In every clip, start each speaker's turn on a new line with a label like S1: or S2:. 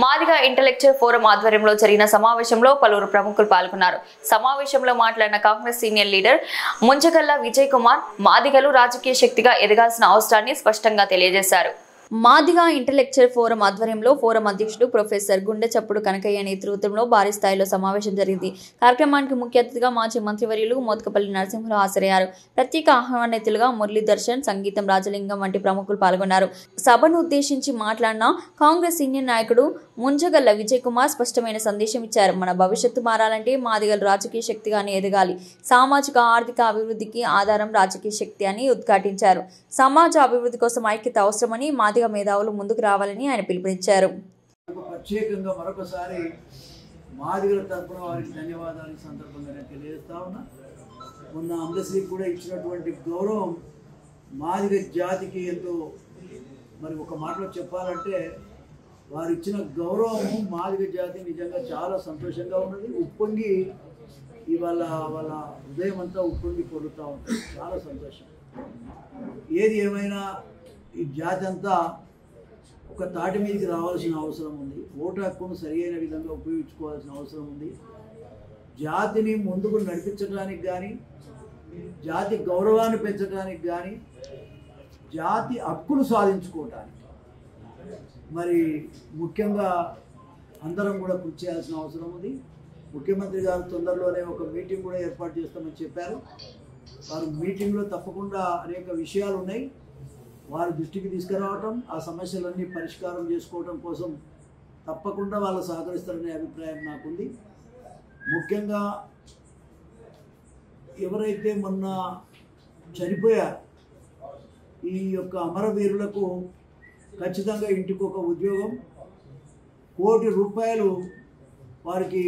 S1: Madiga intellectual forum ఆధ్వర్యంలో జరిగిన సమావేశంలో పలువురు ప్రముఖులు పాల్గొన్నారు. సమావేశంలో మాట్లాడిన కాంగ్రెస్ సీనియర్ లీడర్ ముంజగల్ల విజయ్ కుమార్ మాదిగలు రాజకీయ శక్తిగా ఎదగాల్సిన అవసరాన్ని స్పష్టంగా తెలియజేశారు. మాదిగ ఇంటెలెక్చువల్ ఫోరం ఆధ్వర్యంలో ఫోరం అధ్యక్షుడు ప్రొఫెసర్ గుండెచప్పుడు కనకయ్య నేతృత్వంలో భారీ స్థాయిలో సమావేశం జరిగింది. కార్యక్రమానికి ముఖ్య అతిథిగా మాజీ మంత్రివర్యులు మోత్కపల్లి నరసింహరావు హాజరయ్యారు. ప్రత్యేక ఆహ్వానితులుగా మురళీదర్శన్, సంగీతం రాజలింగం వంటి ప్రముఖులు పాల్గొన్నారు. సభను ఉద్దేశించి మాట్లాడిన కాంగ్రెస్ సీనియర్ నాయకుడు ముంజగల్ల విజయ్ కుమార్ స్పష్టమైన సందేశం ఇచ్చారు. మన భవిష్యత్తు మారాలంటే మాదిగలు రాజకీయ శక్తిగానే ఎదగాలి. సామాజిక ఆర్థిక అభివృద్ధికి ఆధారం రాజకీయ శక్తి అని ఉద్ఘాటించారు. సమాజ అభివృద్ధి కోసం ఐక్యత అవసరమని మాదిగ మేధావులు ముందుకు రావాలని ఆయన పిలుపునిచ్చారు.
S2: ప్రత్యేకంగా మరొకసారి మాదిగల తరపున వారికి ధన్యవాదాలు సందర్భంగా తెలియజేస్తా ఉన్నా. మొన్న అందశ్రీకి కూడా ఇచ్చినటువంటి గౌరవం మాదిగ జాతికి ఎంతో, మరి ఒక మాటలో చెప్పాలంటే వారు ఇచ్చిన గౌరవం మాదిగ జాతి నిజంగా చాలా సంతోషంగా ఉన్నది. ఉప్పొంగి ఇవాళ వాళ్ళ హృదయం అంతా ఉప్పొంగి పొందుతూ ఉంటుంది. చాలా సంతోషం. ఏది ఏమైనా ఈ జాతి అంతా ఒక తాటి మీదకి రావాల్సిన అవసరం ఉంది. ఓటు హక్కును సరియైన విధంగా ఉపయోగించుకోవాల్సిన అవసరం ఉంది. జాతిని ముందుకు నడిపించడానికి కానీ, జాతి గౌరవాన్ని పెంచడానికి కానీ, జాతి హక్కులు సాధించుకోవటానికి మరి ముఖ్యంగా అందరం కూడా కృషి చేయాల్సిన అవసరం ఉంది. ముఖ్యమంత్రి గారు తొందరలోనే ఒక మీటింగ్ కూడా ఏర్పాటు చేస్తామని చెప్పారు. వారు మీటింగ్లో తప్పకుండా అనేక విషయాలు ఉన్నాయి, వారి దృష్టికి తీసుకురావటం, ఆ సమస్యలన్నీ పరిష్కారం చేసుకోవటం కోసం తప్పకుండా వాళ్ళు సహకరిస్తారనే అభిప్రాయం నాకుంది. ముఖ్యంగా ఎవరైతే మొన్న చనిపోయారు ఈ యొక్క అమరవీరులకు ఖచ్చితంగా ఇంటికి ఒక ఉద్యోగం, ₹1 కోటి వారికి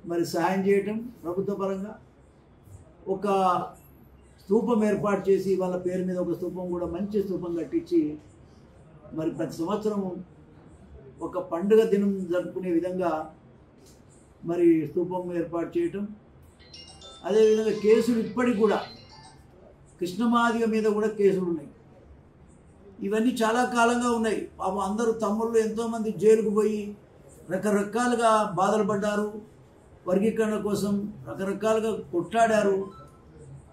S2: మరి సహాయం చేయటం, ప్రభుత్వ పరంగా ఒక స్తూపం ఏర్పాటు చేసి వాళ్ళ పేరు మీద ఒక స్తూపం కూడా మంచి స్తూపం కట్టించి మరి ప్రతి సంవత్సరం ఒక పండుగ దినం జరుపుకునే విధంగా మరి స్తూపం ఏర్పాటు చేయటం. అదేవిధంగా కేసులు ఇప్పటికి కూడా కృష్ణమాదిగ మీద కూడా కేసులు ఉన్నాయి. ఇవన్నీ చాలా కాలంగా ఉన్నాయి. పాపం అందరూ తమ్ముళ్ళు ఎంతోమంది జైలుకు పోయి రకరకాలుగా బాధలు పడ్డారు, వర్గీకరణ కోసం రకరకాలుగా కొట్లాడారు,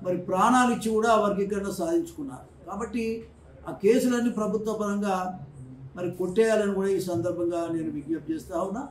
S2: మరి ప్రాణాలు ఇచ్చి కూడా వర్గీకరణ సాధించుకున్నారు. కాబట్టి ఆ కేసులన్నీ ప్రభుత్వ పరంగా మరి కొట్టేయాలని కూడా ఈ సందర్భంగా నేను విజ్ఞప్తి చేస్తా ఉన్నా.